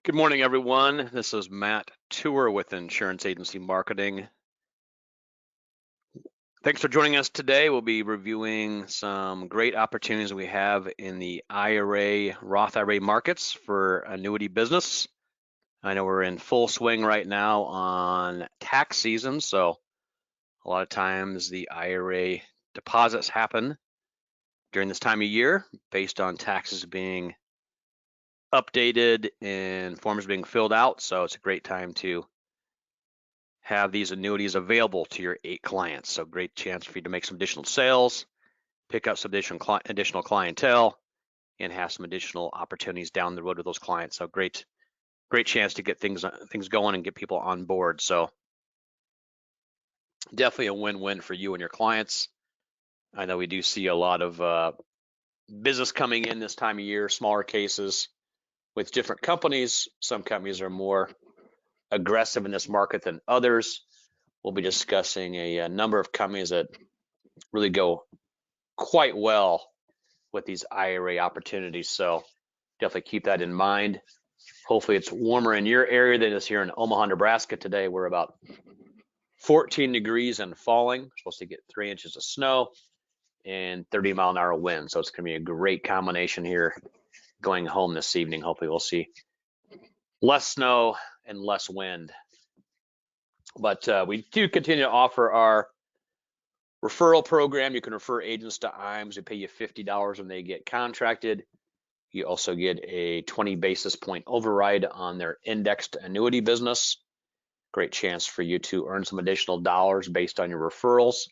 Good morning, everyone. This is Matt Tour with Insurance Agency Marketing. Thanks for joining us today. We'll be reviewing some great opportunities we have in the IRA, Roth IRA markets for annuity business. I know we're in full swing right now on tax season, so a lot of times the IRA deposits happen during this time of year based on taxes being updated and forms being filled out. So it's a great time to have these annuities available to your 8 clients. So great chance for you to make some additional sales, pick up some additional clientele, and have some additional opportunities down the road with those clients. So great chance to get things going and get people on board. So definitely a win-win for you and your clients. I know we do see a lot of business coming in this time of year, smaller cases with different companies. Some companies are more aggressive in this market than others. We'll be discussing a number of companies that really go quite well with these IRA opportunities. So definitely keep that in mind. Hopefully it's warmer in your area than it is here in Omaha, Nebraska today. We're about 14 degrees and falling. We're supposed to get 3 inches of snow and 30-mile-an-hour wind. So it's going to be a great combination here going home this evening. Hopefully we'll see less snow and less wind. But we do continue to offer our referral program. You can refer agents to IAMS. We pay you $50 when they get contracted. You also get a 20 basis point override on their indexed annuity business. Great chance for you to earn some additional dollars based on your referrals.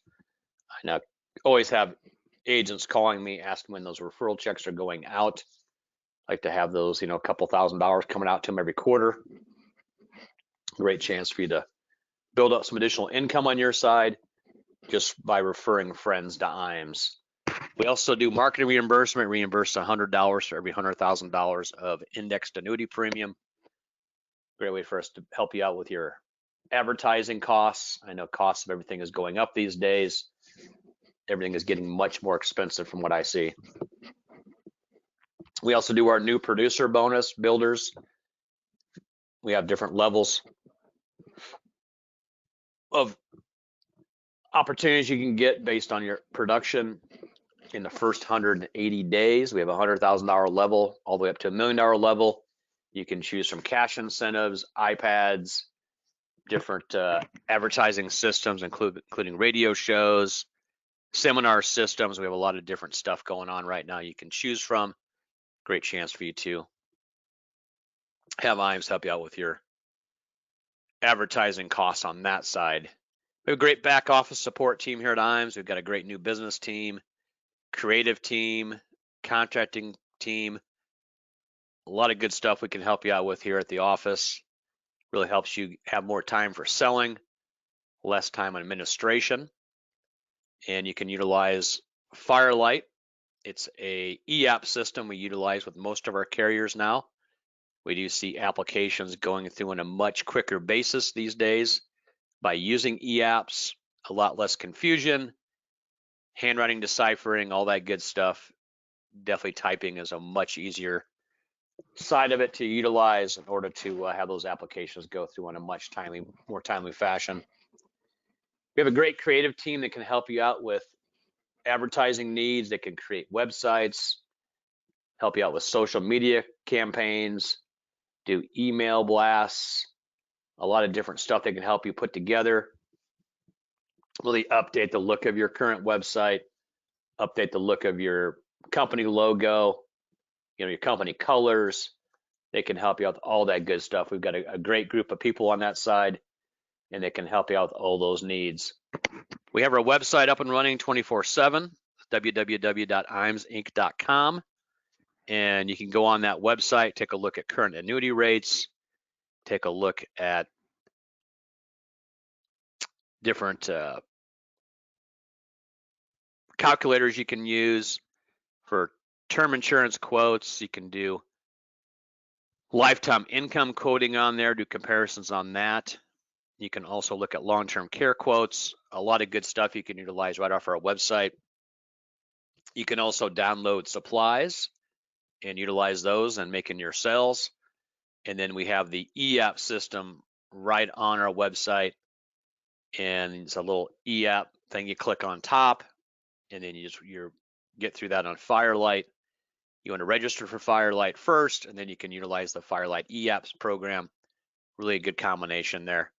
I now always have agents calling me asking when those referral checks are going out. I like to have those, a couple $1,000s coming out to them every quarter. Great chance for you to build up some additional income on your side just by referring friends to IAMS. We also do marketing reimbursement, reimburse $100 for every $100,000 of indexed annuity premium. Great way for us to help you out with your advertising costs. I know costs of everything is going up these days. Everything is getting much more expensive from what I see. We also do our new producer bonus builders. We have different levels of opportunities you can get based on your production in the first 180 days. We have a $100,000 level all the way up to $1 million level. You can choose from cash incentives, iPads, different advertising systems, including radio shows, seminar systems. We have a lot of different stuff going on right now you can choose from. Great chance for you to have IAMS help you out with your advertising costs on that side. We have a great back office support team here at IAMS. We've got a great new business team, creative team, contracting team. A lot of good stuff we can help you out with here at the office. Really helps you have more time for selling, less time on administration. And you can utilize Firelight. It's a e-app system we utilize with most of our carriers now. We do see applications going through on a much quicker basis these days by using e-apps, a lot less confusion, handwriting, deciphering, all that good stuff. Definitely typing is a much easier side of it to utilize in order to have those applications go through in a much more timely fashion. We have a great creative team that can help you out with advertising needs. They can create websites, help you out with social media campaigns, do email blasts, a lot of different stuff they can help you put together. Really update the look of your current website, update the look of your company logo, your company colors. They can help you out with all that good stuff. We've got a great group of people on that side, and they can help you out with all those needs. We have our website up and running 24/7, www.iamsinc.com. And you can go on that website, take a look at current annuity rates, take a look at different calculators you can use for term insurance quotes. You can do lifetime income quoting on there, do comparisons on that. You can also look at long-term care quotes, a lot of good stuff you can utilize right off our website. You can also download supplies and utilize those and making your sales. And then we have the eApp system right on our website. And it's a little eApp thing you click on top, and then you get through that on Firelight. You want to register for Firelight first, and then you can utilize the Firelight eApps program. Really a good combination there.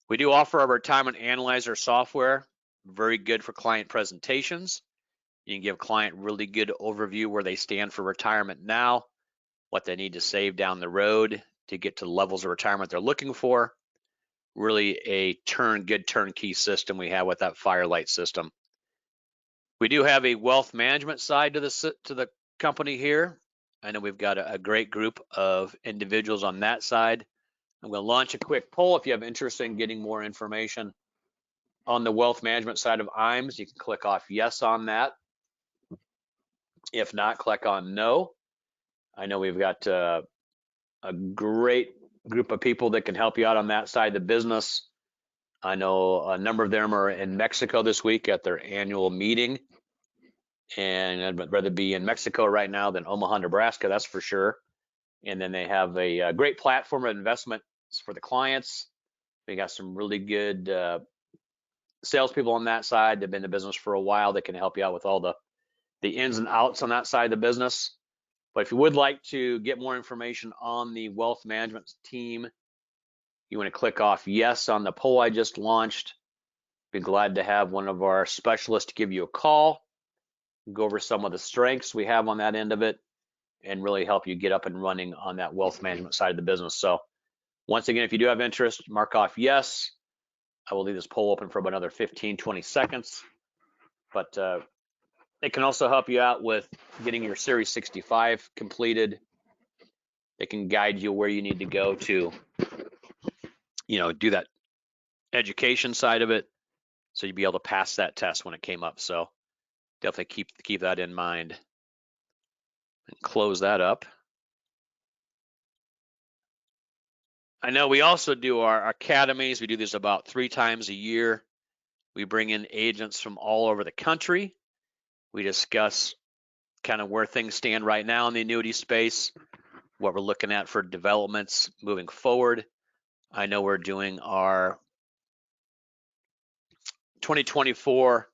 We do offer our retirement analyzer software, very good for client presentations. You can give client really good overview where they stand for retirement now, what they need to save down the road to get to the levels of retirement they're looking for. Really a good turnkey system we have with that Firelight system. We do have a wealth management side to the company here. I know we've got a great group of individuals on that side. I'm going to launch a quick poll. If you have interest in getting more information on the wealth management side of IMES, you can click off yes on that. If not, click on no. I know we've got a great group of people that can help you out on that side of the business. I know a number of them are in Mexico this week at their annual meeting, and I'd rather be in Mexico right now than Omaha, Nebraska, that's for sure. And then they have a great platform of investments for the clients. We got some really good salespeople on that side. They've been in the business for a while. That can help you out with all the ins and outs on that side of the business. But if you would like to get more information on the wealth management team, you want to click off yes on the poll I just launched. Be glad to have one of our specialists give you a call, go over some of the strengths we have on that end of it, and really help you get up and running on that wealth management side of the business. So once again, if you do have interest, mark off yes. I will leave this poll open for about another 15-20 seconds. But it can also help you out with getting your Series 65 completed. It can guide you where you need to go to, do that education side of it, so you'd be able to pass that test when it came up. So definitely keep that in mind. And close that up. I know we also do our academies. We do this about 3 times a year. We bring in agents from all over the country. We discuss kind of where things stand right now in the annuity space, what we're looking at for developments moving forward. I know we're doing our 2024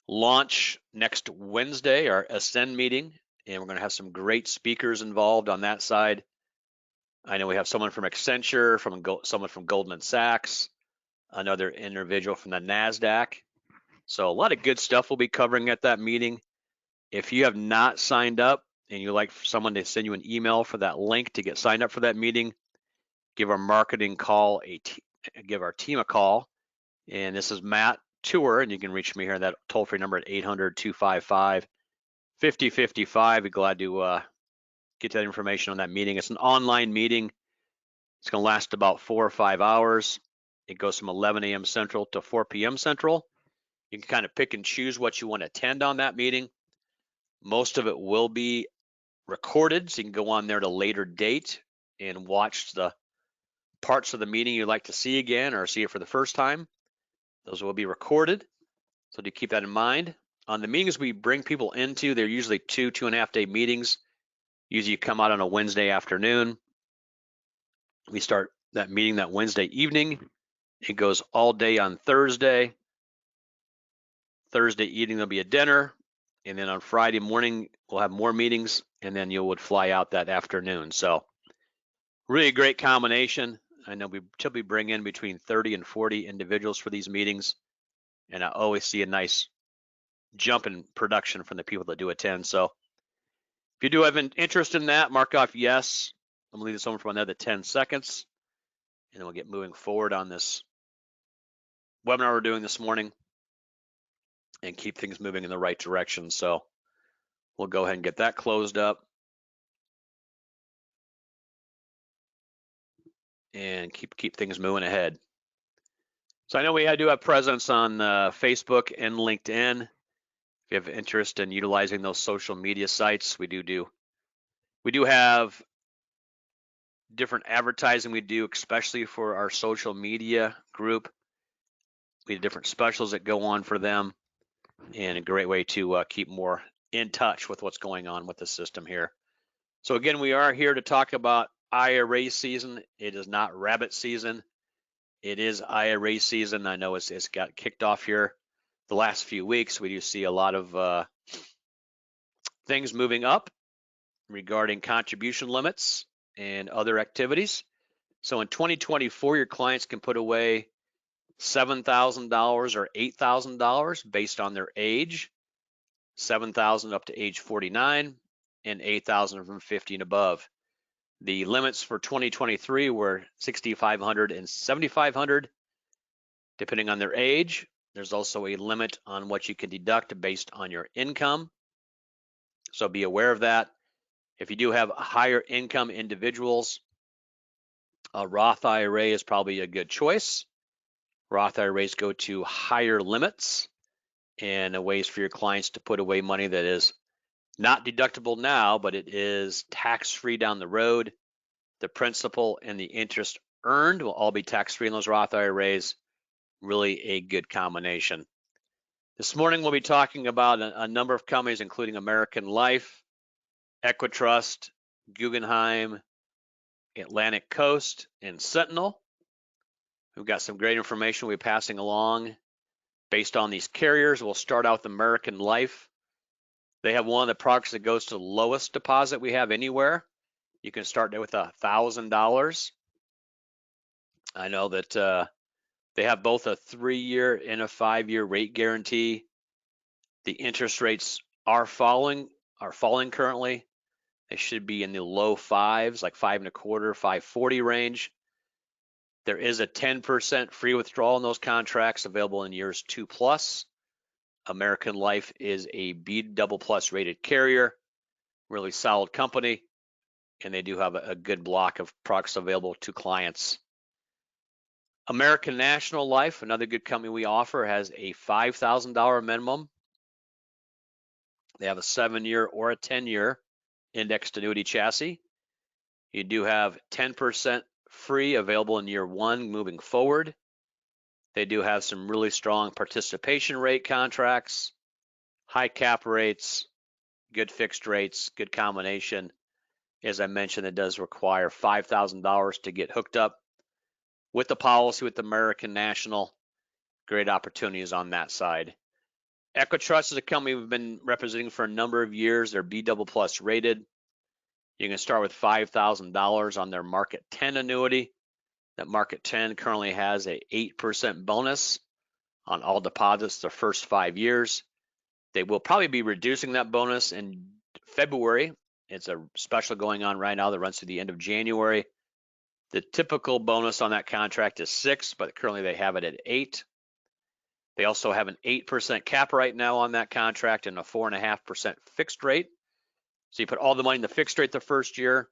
launch next Wednesday, our Ascend meeting, and we're going to have some great speakers involved on that side. I know we have someone from Accenture, someone from Goldman Sachs, another individual from the NASDAQ. So a lot of good stuff we'll be covering at that meeting. If you have not signed up and you'd like someone to send you an email for that link to get signed up for that meeting, give our marketing call give our team a call. And this is Matt Tour, and you can reach me here on that toll-free number at 800-255-5055. Be glad to get that information on that meeting. It's an online meeting. It's going to last about 4 or 5 hours. It goes from 11 a.m. Central to 4 p.m. Central. You can kind of pick and choose what you want to attend on that meeting. Most of it will be recorded, so you can go on there at a later date and watch the parts of the meeting you'd like to see again or see it for the first time. Those will be recorded, so do keep that in mind. On the meetings we bring people into, they're usually 2.5 day meetings. Usually you come out on a Wednesday afternoon. We start that meeting that Wednesday evening. It goes all day on Thursday. Thursday evening there'll be a dinner, and then on Friday morning we'll have more meetings, and then you would fly out that afternoon. So really a great combination. I know we typically bring in between 30 and 40 individuals for these meetings, and I always see a nice jump in production from the people that do attend. So if you do have an interest in that, mark off yes. I'm gonna leave this over for another 10 seconds, and then we'll get moving forward on this webinar we're doing this morning and keep things moving in the right direction. So we'll go ahead and get that closed up and keep things moving ahead. So I know we do have presence on Facebook and LinkedIn. If you have interest in utilizing those social media sites, we do have different advertising we do, especially for our social media group. We have different specials that go on for them, and a great way to keep more in touch with what's going on with the system here. So again, we are here to talk about IRA season. It is not rabbit season. It is IRA season. I know it's got kicked off here the last few weeks. We do see a lot of things moving up regarding contribution limits and other activities. So in 2024, your clients can put away $7,000 or $8,000 based on their age, 7,000 up to age 49, and 8,000 from 50 and above. The limits for 2023 were 6,500 and 7,500, depending on their age. There's also a limit on what you can deduct based on your income. So be aware of that. If you do have higher income individuals, a Roth IRA is probably a good choice. Roth IRAs go to higher limits and ways for your clients to put away money that is not deductible now, but it is tax-free down the road. The principal and the interest earned will all be tax-free in those Roth IRAs. Really a good combination. This morning we'll be talking about a number of companies, including American Life, Equitrust, Guggenheim, Atlantic Coast, and Sentinel. We've got some great information we'll be passing along based on these carriers. We'll start out with American Life. They have one of the products that goes to the lowest deposit we have anywhere. You can start with $1,000. I know that they have both a 3-year and a 5-year rate guarantee. The interest rates are falling currently. They should be in the low fives, like 5.25, 5.40 range. There is a 10% free withdrawal in those contracts available in years 2+. American Life is a B double plus rated carrier, really solid company, and they do have a good block of products available to clients. American National Life, another good company we offer, has a $5,000 minimum. They have a 7-year or a 10-year indexed annuity chassis. You do have 10% free available in year 1 moving forward. They do have some really strong participation rate contracts, high cap rates, good fixed rates, good combination. As I mentioned, it does require $5,000 to get hooked up with the policy with American National. Great opportunities on that side. Equitrust is a company we've been representing for a number of years. They're B double plus rated. You can start with $5,000 on their Market 10 annuity. That Market 10 currently has a 8% bonus on all deposits the first 5 years. They will probably be reducing that bonus in February. It's a special going on right now that runs through the end of January. The typical bonus on that contract is 6, but currently they have it at 8. They also have an 8% cap right now on that contract and a 4.5% fixed rate. So you put all the money in the fixed rate the first year,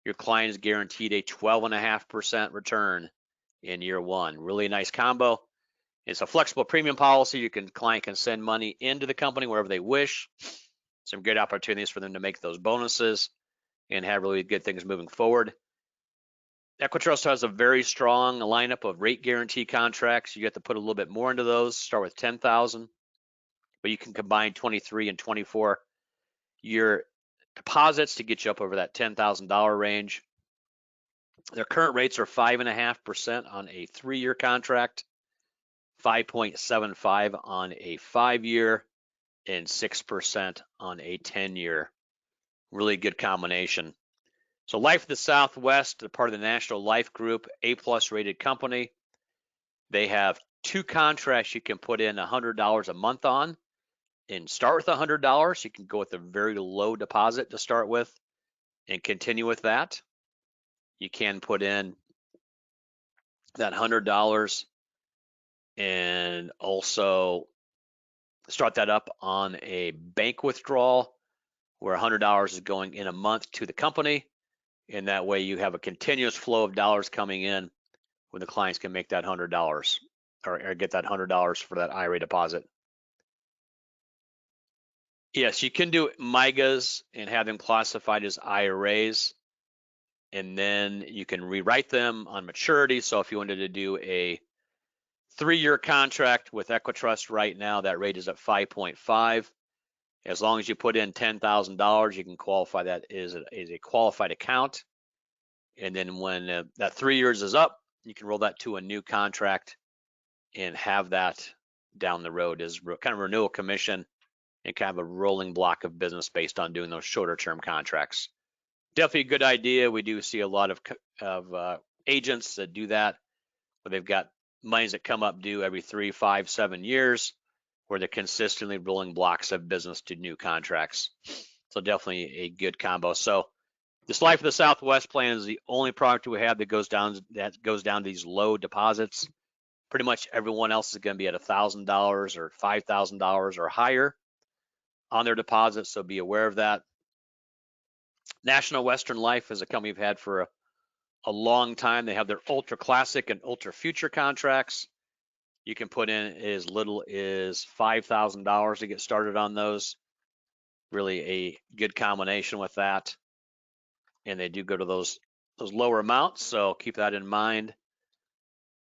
your client is guaranteed a 12.5% return in year 1. Really nice combo. It's a flexible premium policy. Client can send money into the company wherever they wish. Some good opportunities for them to make those bonuses and have really good things moving forward. Equitrust has a very strong lineup of rate guarantee contracts. You have to put a little bit more into those. Start with $10,000, but you can combine 23 and 24 year deposits to get you up over that $10,000 range. Their current rates are 5.5% on a 3-year contract, 5.75 on a 5-year, and 6% on a 10-year. Really good combination. So Life of the Southwest, they're part of the National Life Group, A+ rated company. They have 2 contracts you can put in $100 a month on and start with $100. You can go with a very low deposit to start with and continue with that. You can put in that $100 and also start that up on a bank withdrawal where $100 is going in a month to the company. And that way you have a continuous flow of dollars coming in when the clients can make that $100 or get that $100 for that IRA deposit. Yes, you can do MYGAs and have them classified as IRAs, and then you can rewrite them on maturity. So if you wanted to do a 3-year contract with Equitrust right now, that rate is at 5.5. As long as you put in $10,000, you can qualify that as a qualified account. And then when that 3 years is up, you can roll that to a new contract and have that down the road as kind of renewal commission and kind of a rolling block of business based on doing those shorter term contracts. Definitely a good idea. We do see a lot of agents that do that, where they've got monies that come up due every 3, 5, 7 years, where they're consistently rolling blocks of business to new contracts. So definitely a good combo. So this Life of the Southwest plan is the only product we have that goes down to these low deposits. Pretty much everyone else is going to be at $1,000 or $5,000 or higher on their deposits, so be aware of that. National Western Life is a company we've had for a long time. They have their Ultra Classic and Ultra Future contracts. You can put in as little as $5,000 to get started on those. Really a good combination with that. And they do go to those lower amounts, so keep that in mind.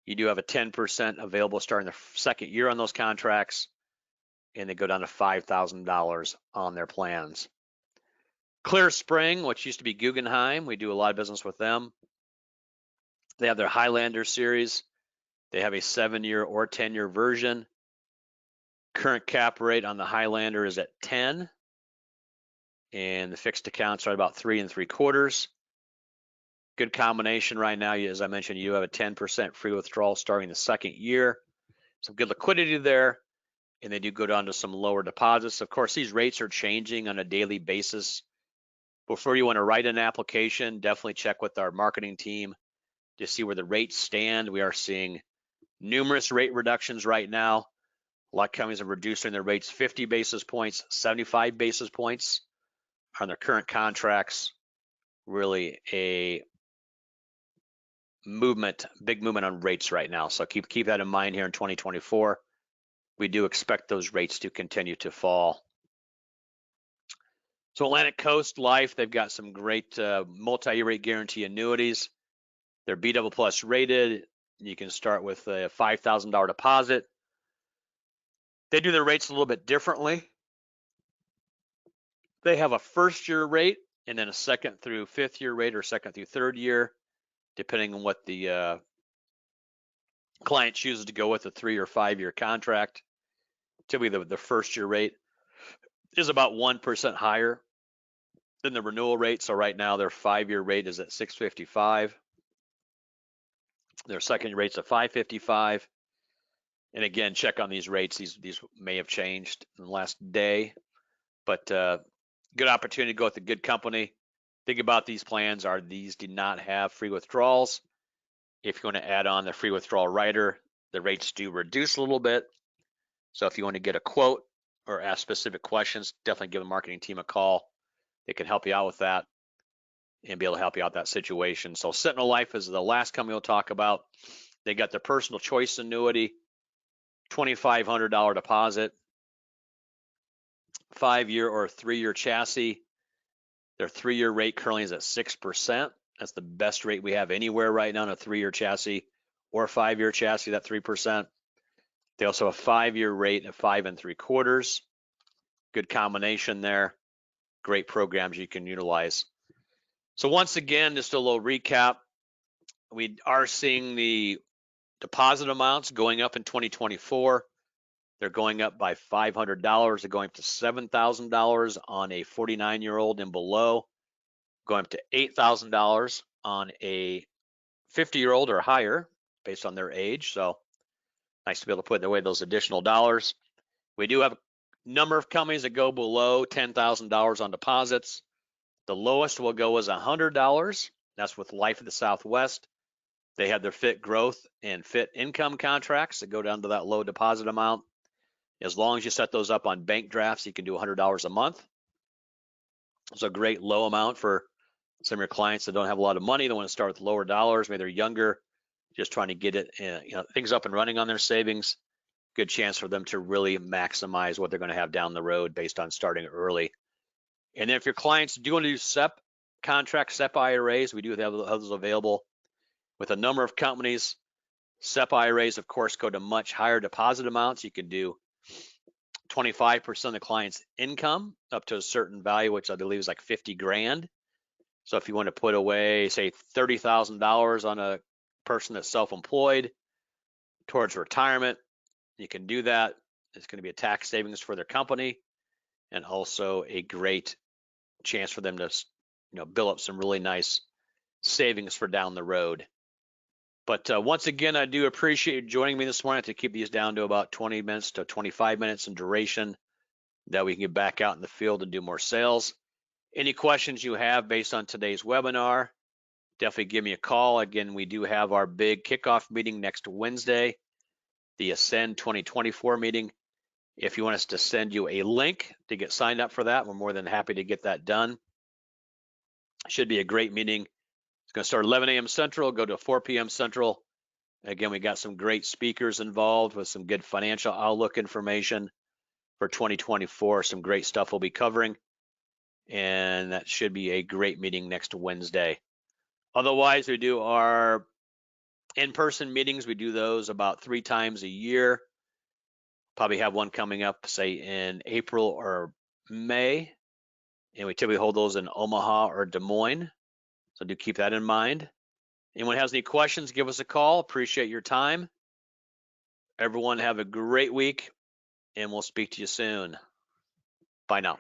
You do have a 10% available starting the second year on those contracts, and they go down to $5,000 on their plans. Clear Spring, which used to be Guggenheim, we do a lot of business with them. They have their Highlander series. They have a 7-year or 10-year version. Current cap rate on the Highlander is at 10, and the fixed accounts are about 3 3/4. Good combination right now. As I mentioned, you have a 10% free withdrawal starting the second year. Some good liquidity there, and they do go down to some lower deposits. Of course, these rates are changing on a daily basis. Before you want to write an application, definitely check with our marketing team to see where the rates stand. We are seeing numerous rate reductions right now. A lot of companies are reducing their rates 50 basis points, 75 basis points on their current contracts. Really a big movement on rates right now. So keep that in mind here in 2024. We do expect those rates to continue to fall. So Atlantic Coast Life, they've got some great multi-year rate guarantee annuities. They're B double plus rated. You can start with a $5,000 deposit. They do their rates a little bit differently. They have a first year rate and then a second through fifth year rate or second through third year, depending on what the client chooses to go with, a 3 or 5 year contract. Typically the first year rate is about 1% higher than the renewal rate. So right now their 5-year rate is at 655. Their second year rate's at 555. And again, check on these rates. These may have changed in the last day, but good opportunity to go with a good company. Think about these plans. These do not have free withdrawals. If you want to add on the free withdrawal rider, the rates do reduce a little bit. So if you want to get a quote or ask specific questions, definitely give the marketing team a call. They can help you out with that and be able to help you out that situation. So Sentinel Life is the last company we'll talk about. They got their personal choice annuity, $2,500 deposit, 5-year or 3-year chassis. Their 3-year rate currently is at 6%. That's the best rate we have anywhere right now in a 3-year chassis or a 5-year chassis, that 3%. They also have a 5-year rate of 5 3/4. Good combination there. Great programs you can utilize. So once again, just a little recap. We are seeing the deposit amounts going up in 2024. They're going up by $500. They're going up to $7,000 on a 49-year-old and below, going up to $8,000 on a 50-year-old or higher based on their age. So nice to be able to put away those additional dollars. We do have a number of companies that go below $10,000 on deposits. The lowest will go as $100. That's with Life of the Southwest. They have their Fit Growth and Fit Income contracts that go down to that low deposit amount. As long as you set those up on bank drafts, you can do $100 a month. It's a great low amount for some of your clients that don't have a lot of money. They want to start with lower dollars. Maybe they're younger, just trying to get it, things up and running on their savings. Good chance for them to really maximize what they're going to have down the road based on starting early. And then if your clients do want to do SEP contracts, SEP IRAs, we do have those available with a number of companies. SEP IRAs, of course, go to much higher deposit amounts. You can do 25% of the client's income up to a certain value, which I believe is like 50 grand. So if you want to put away, say, $30,000 on a person that's self-employed towards retirement, you can do that. It's going to be a tax savings for their company and also a great chance for them to, build up some really nice savings for down the road. But once again, I do appreciate you joining me this morning to keep these down to about 20 minutes to 25 minutes in duration, that we can get back out in the field and do more sales. Any questions you have based on today's webinar, definitely give me a call. Again, we do have our big kickoff meeting next Wednesday, the Ascend 2024 meeting. If you want us to send you a link to get signed up for that, we're more than happy to get that done. Should be a great meeting. It's going to start 11 a.m. Central, go to 4 p.m. Central. Again, we got some great speakers involved with some good financial outlook information for 2024. Some great stuff we'll be covering, and that should be a great meeting next Wednesday. Otherwise, we do our in-person meetings. We do those about 3 times a year. Probably have one coming up, say, in April or May, and we typically hold those in Omaha or Des Moines. So do keep that in mind. Anyone has any questions, give us a call. Appreciate your time. Everyone have a great week, and we'll speak to you soon. Bye now.